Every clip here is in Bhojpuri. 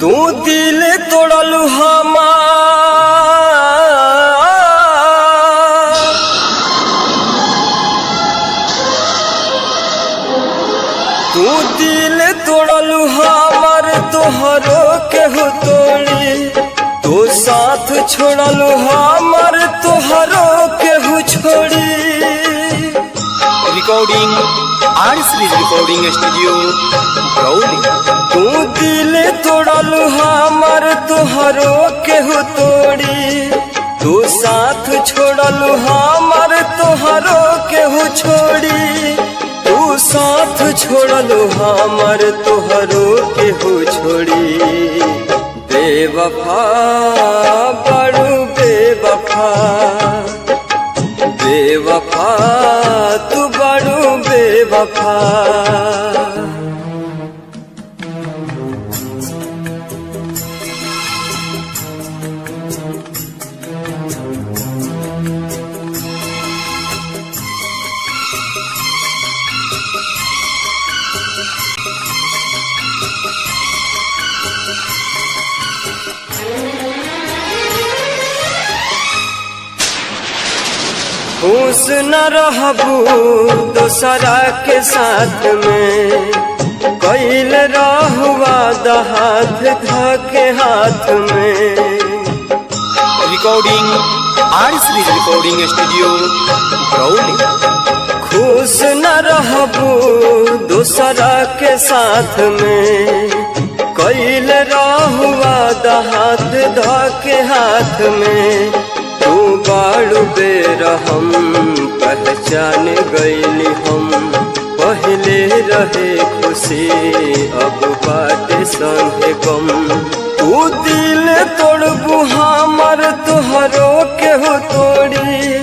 तू दिल तोड़लू तू दिल तोड़लू हमार तोहरो केहू तोड़ी तू साथ छोड़लू हमार तोहरो केहू छोड़ी। Recording R series recording studio ब्राउली। तू दिल तोड़लू हमार तोहरो केहू तोड़ी तू साथ छोड़लू हमार तोहरो केहू छोड़ी। तू साथ छोड़लू हमार तोहरो केहू छोड़ी। बेवफा बड़ू बेवफा बेवफा तू बड़ू बेवफा। खुश न रहबू दोसरा के साथ में कैल रहुआ हाथ धके हाथ में। Recording R series recording studio ब्राउली। खुश न रहबू दोसरा के साथ में कैल रहुआ हाथ धके हाथ में। तू बाड़ू बेरहम पहचान गईली हम पहले रहे खुशी अब बाटे संगे गम। तू दिल तोड़बू हमार तोहरो केहू तोड़ी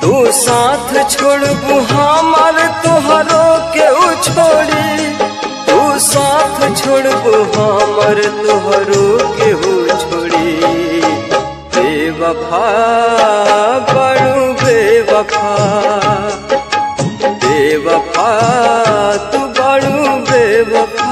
तू साथ छोड़बू हमार तोहरो केहू छोड़ी। तू साथ छोड़बू हमार तोहरो केहू छोड़ी। बेवफा बड़ू बेवफा बेवफा तू बड़ू बेवफा।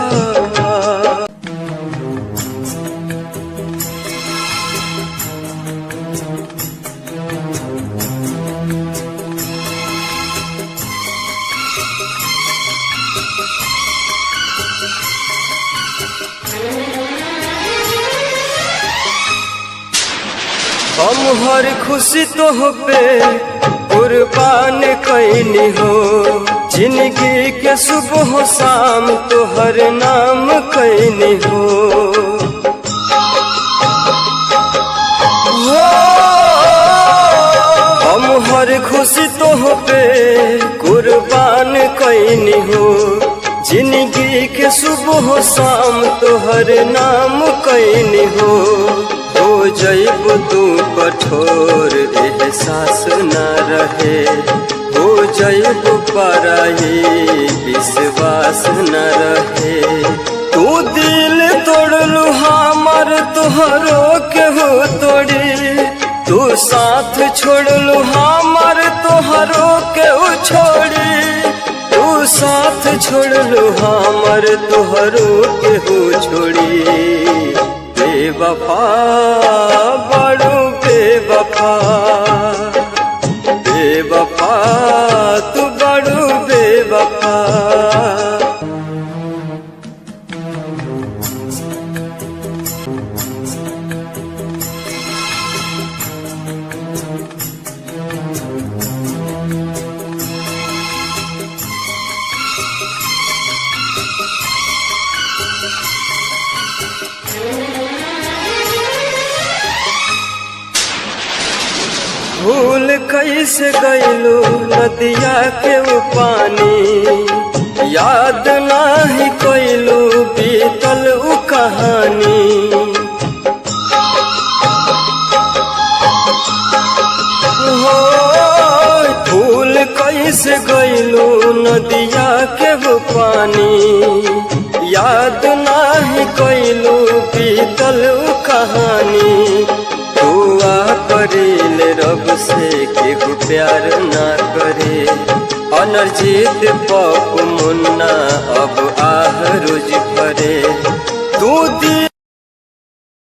हम हर खुशी तो पे कुर्बान कैनी हो जिंदगी के सुबह शाम तो हर नाम कैनी हो। हम हर खुशी तो पे कुर्बान कैनी हो जिंदगी के सुबह शाम तो हर नाम कैनी हो। हो जैब तू कठोर एहसास न रहे हो जैब पराई विश्वास न रहे। तू दिल तोड़लू हमार तोहरो केहू तोड़ी तू साथ छोड़लू हमार तोहरो केहू छोड़ी। तू साथ छोड़लू हमार तोहरो केहू छोड़ी। बेवफा बड़ू बेवफा बेवफा तू बड़ू बेवफा। भूल कैसे गईलू नदिया के पानी याद नाही कैलू बीतल उ कहानी। हो भूल कैसे गईलू नदिया के पानी याद नाही कैलू बीतल उ कहानी। दुआ करील रब से केहू प्यार ना करे अनर्जित पप मुन्ना अब आह रोज भरे। तू